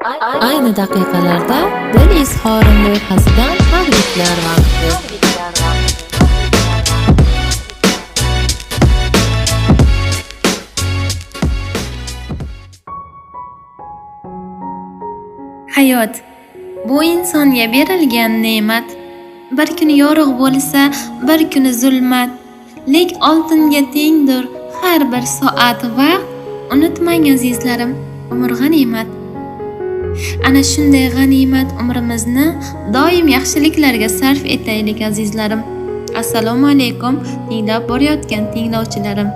Ayni daqiqalarda dil izhorim loyihasidan tabriklar vaqti. Hayot bu insonga berilgan ne'mat. Bir kuni yorug' bo'lsa, bir kuni zulmat. Lek oltinga tengdir har bir soat vaqt. Unutmang azizlarim, umr g'animat. Ana shunday g'animat umrimizni doim yaxshiliklarga sarf etaylik azizlarim. Assalomu alaykum, tinglab borayotgan tinglovchilarim.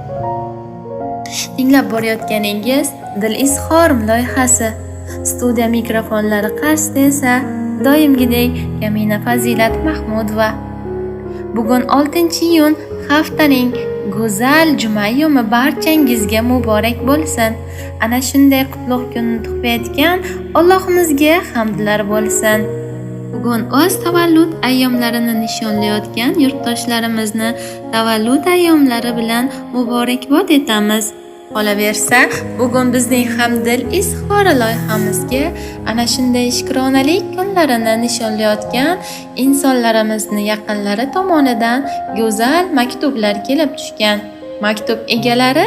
Tinglab borayotganingiz Dil izhorim loyihasi. Studiya mikrofonlari qarshisida esa doimgidek Kamina Fazilat Mahmudova. Bugun 6-iyun, haftaning go'zal juma kuni barchangizga muborak bo'lsin. Ana shunday qutlug' kunni tug'ayotgan Allohimizga hamdlar bo'lsin. Bugun o'z tavallud ayyomlarini nishonlayotgan yurtdoshlarimizni tavallud ayyomlari bilan muborakbod etamiz. Qolaversa, bugun bizning ham dil izhori loyihamizga ana shunday shukronalik kunlarini nishonlayotgan insonlarimizni yaqinlari tomonidan go'zal maktublar kelib tushgan. Maktub egalari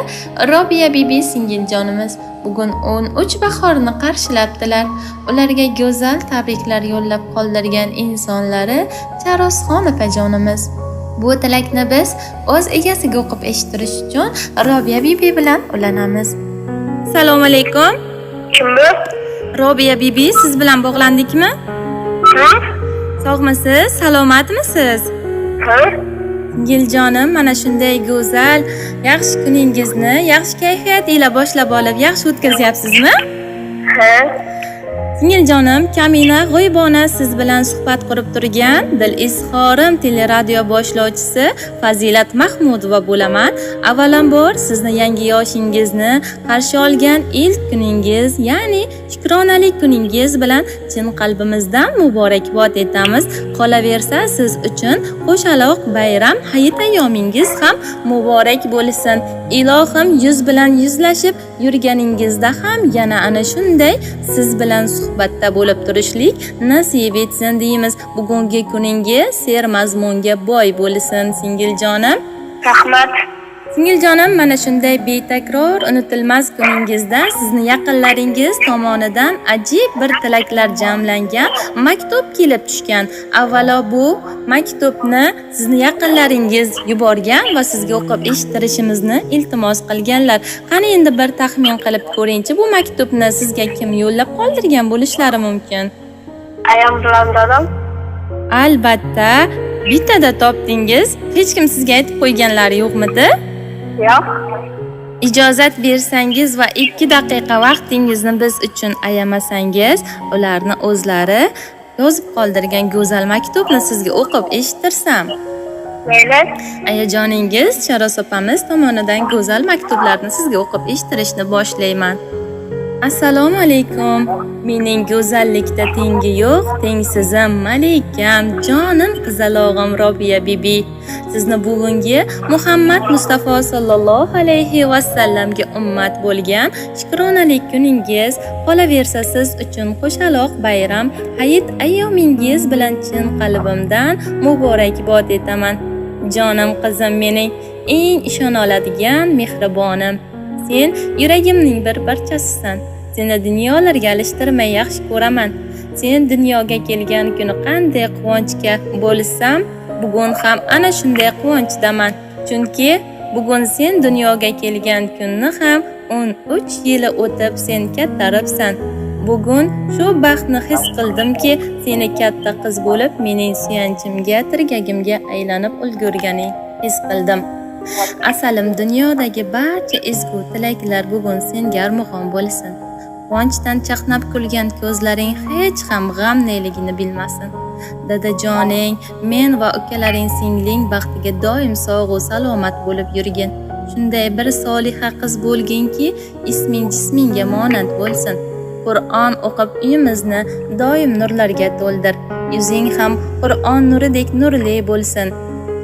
Robiya bibi singiljonimiz bugun 13 bahorni qarshilabdilar. Ularga go'zal tabriklar yo'llab qoldirgan insonlari Charosxon opajonimiz. Bu tilakni biz o'z egasiga o'qib eshittirish uchun Robiya bibi bilan ulanamiz. Assalomu alaykum. Kim bu? Robiya bibi, siz bilan bog'landikmi? Ha? Sog'misiz? Salomatmisiz? Ha? Singiljonim, mana shunday go'zal, yaxshi kuningizni yaxshi kayfiyat ila boshlab olib, yaxshi o'tkazyapsizmi? Ha? Singiljonim, Kamina g'o'ybona siz bilan suhbat qurib turgan Dil izhorim teleradio boshlovchisi Fazilat Mahmudova bo'laman. Avvalambor sizni yangi yoshingizni qarshi olgan ilk kuningiz, ya'ni shukronalik kuningiz bilan chin qalbimizdan muborakbod etamiz. Qolaversa, siz uchun qo'shaloq bayram hayit ayyomingiz ham muborak bo'lsin. Ilohim yuz bilan yuzlashib yurganingizda ham yana ana shunday siz bilan suhbatda bo'lib turishlik nasib etsin deymiz. Bugungi kuningiz sermazmunga boy bo'lsin singiljonim. Rahmat. Singiljonim, mana shunday betakror unutilmas kuningizda sizni yaqinlaringiz tomonidan ajib bir tilaklar jamlangan maktub kelib tushgan. Avvalo bu maktubni sizni yaqinlaringiz yuborgan va sizga o'qib eshittirishimizni iltimos qilganlar. Qani endi bir taxmin qilib ko'ringchi, bu maktubni sizga kim yo'llab qoldirgan bo'lishlari mumkin? Ayam bilan dadam. Albatta, bittada topdingiz. Hech kim sizga aytib qo'yganlari yo'qmidi? Yo'q. Ijozat bersangiz va 2 daqiqa vaqtingizni biz uchun ayamasangiz, ularni o'zlari yozib qoldirgan go'zal maktubni sizga o'qib eshittirsam. Mayli. Ayajoningiz Charos opamiz tomonidan go'zal maktublarni sizga o'qib eshittirishni boshlayman. Assalomu alaykum. Mening go'zallikda tengi yo'q, tengsizim malikam, jonim qizalog'im Robiya bibi. Sizni bugungi Muhammad Mustafa sallallohu alayhi va sallamga ummat bo'lgan shukronalik kuningiz, qolaversa siz uchun qo'shaloq bayram hayit ayyomingiz bilan chin qalbimdan muborakbod etaman. Jonim qizim, mening eng ishona oladigan mehribonim. Sen yuragimning bir parchasisan. Seni dunyolarga alishtirmay yaxshi ko'raman. Sen dunyoga kelgan kuni qanday quvonchga bo'lsam, bugun ham ana shunday quvonchdaman. Chunki bugun sen dunyoga kelgan kunni ham 13 yili o'tib sen kattaribsan. Bugun shu baxtni his qildimki, seni katta qiz bo'lib mening suyanchimga, tirgagimga aylanib ulgurganing his qildim. Asalim, dunyodagi barcha ezgu tilaklar bugun senga armug'on bo'lsin. Quvonchdan chaqnab kulgan ko'zlaring hech ham g'am neligini bilmasin. Dadajoning, men va ukalaring singling baxtiga doim sog' va salomat bo'lib yurgin. Shunday bir soliha qiz bo'lginki, isming jismingga monand bo'lsin. Qur'on o'qib uyimizni doim nurlarga to'ldir. Yuzing ham Qur'on nuridek nurli bo'lsin.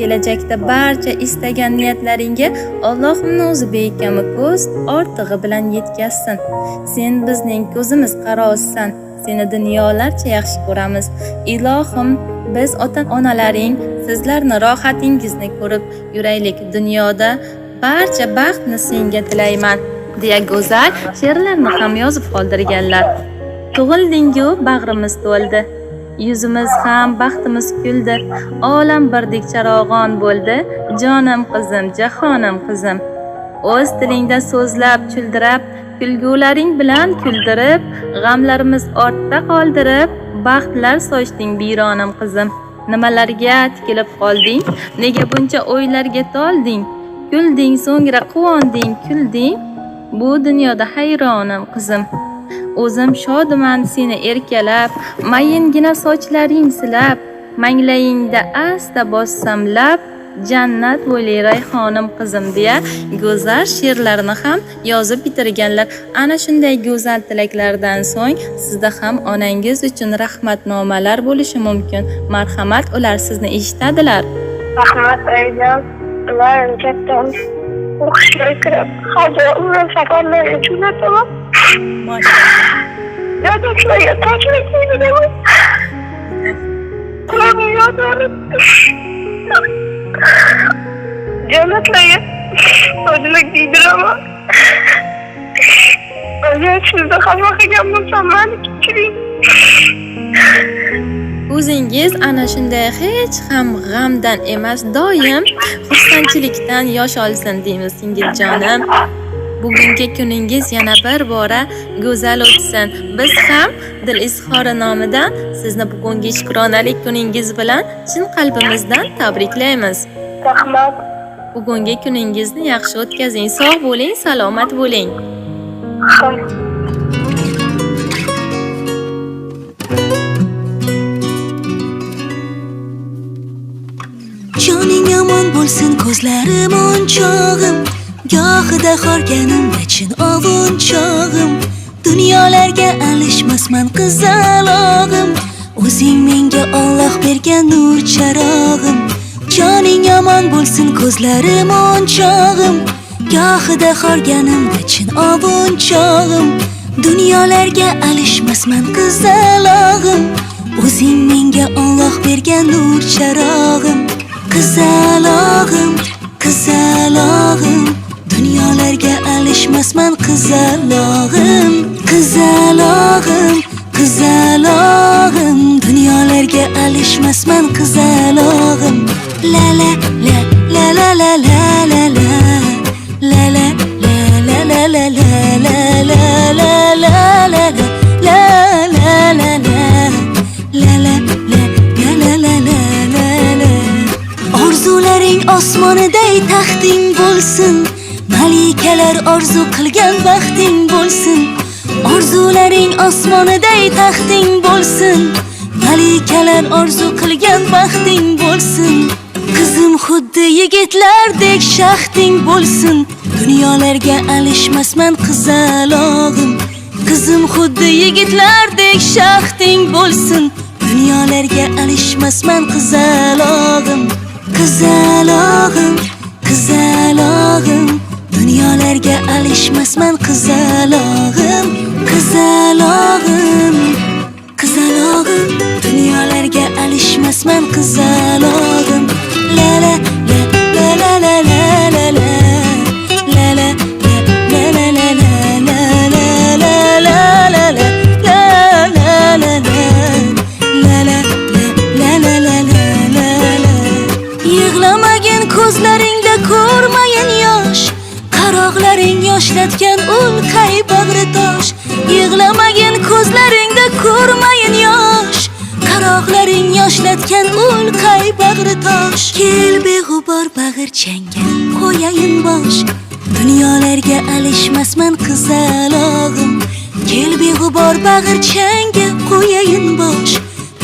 Kelajakda barcha istagan niyatlaringga Allohning o'zi bekamı ko'z ortig'i bilan yetkazsin. Sen bizning ko'zimiz qarosisan. seni dunyolarcha yaxshi ko'ramiz. Ilohim, biz ota-onalaring sizlarni rohatingizni ko'rib yuraylik. Dunyoda barcha baxtni senga tilayman deya go'zal she'rlarni ham yozib qoldirganlar. Tug'ilding-ku bag'rimiz to'ldi, yuzimiz ham baxtimiz kuldi. Olam birdek charog'on bo'ldi, jonim qizim, jahonim qizim. O'z tilingda so'zlab chuldirab, kulgularing bilan kuldirib, g'amlarimiz ortda qoldirib, baxtlar sochding bironim qizim. Nimalarga tikilib qolding? Nega buncha o'ylarga tolding? Kulding, so'ngra quvonding, kulding. Bu dunyoda hayronim qizim. O'zim shodiman seni erkalab, mayingina sochlaring silab, manglayingda asta bossam lab, jannat bo'li rayhonim qizim deya go'zal she'rlarni ham yozib bitirganlar. Ana shunday go'zal tilaklardan so'ng sizda ham onangiz uchun rahmatnomalar bo'lishi mumkin. Marhamat, ular sizni eshitadilar. Rahmat ayjon. Ular katta o'qishga kirib, hozir umr safarlariga jo'nataman. Mashallah. Yodimlarga tajlik qildim. Ularni yodlarim. Jannatlarga tajlik qildiraman. Agar sizni xafa qilgan bo'lsam, meni kechiring. O'zingiz ana shunday hech ham g'amdan emas, doim xursandchilikdan yosh olsin deymiz singiljonim. Bugungi kuningiz yana bir bora go'zal o'tsin. Biz ham Dil izhori nomidan sizni bugungi shukronalik kuningiz bilan chin qalbimizdan tabriklaymiz. Rahmat. Bugungi kuningizni yaxshi o'tkazing. Sog' bo'ling, salomat bo'ling. Joning yomon bo'lsin, ko'zlarim o'nchog'im, gohida xorganimda chin ovunchog'im. Dunyolarga alishmasman qizalog'im, o'zing menga Alloh bergan nur charog'im. Joning yomon bo'lsin, ko'zlarim o'nchog'im, gohida xorganimda chin ovunchog'im. Dunyolarga alishmasman qizalog'im, o'zing menga Alloh bergan nur charog'im. Qizalog'im, qizalog'im, dunyolarga alishmasman qizalog'im. Qizalog'im, qizalog'im, dunyolarga alishmasman qizalog'im. La la la la la la la la la la la la la la la la la la la la Orzularing osmoniday taxting bo'lsin, malikalar orzu qilgan baxting bo'lsin. Orzularing osmoniday taxting bo'lsin, malikalar orzu qilgan baxting bo'lsin. Qizim xuddi yigitlardek shaxting bo'lsin, dunyolarga alishmasman qizalog'im. Qizim xuddi yigitlardek shaxting bo'lsin, dunyolarga alishmasman qizalog'im. Qizalog'im, qizalog'im, dunyolarga alishmasman qizalog'im. Qizalog'im, qizalog'im, dunyolarga alishmasman qizalog'im. La la la la la la la la la la la la la ko'zlaringda ko'rmayin yosh, qaroqlaring yoshlatgan ulqay bag'ri tosh. Yig'lamagin ko'zlaringda ko'rmayin yosh, qaroqlaring yoshlatgan ulqay bag'ri tosh. Kel beg'ubor bag'irchangga qo'yayin bosh, dunyolarga alishmasman qizalog'im. Kel beg'ubor bag'irchangga qo'yayin bosh,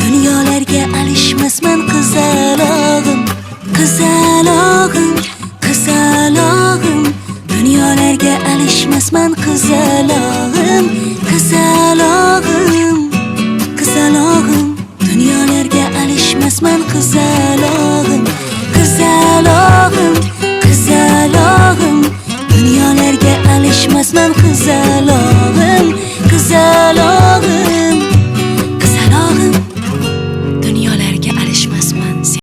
dunyolarga alishmasman qizalog'im. Qizalog'im, qizalog'im, dunyolarga alishmasman qizalog'im. Qizalog'im, qizalog'im, dunyolarga alishmasman qizalog'im. Qizalog'im, qizalog'im, dunyolarga alishmasman qizalog'im. Qizalog'im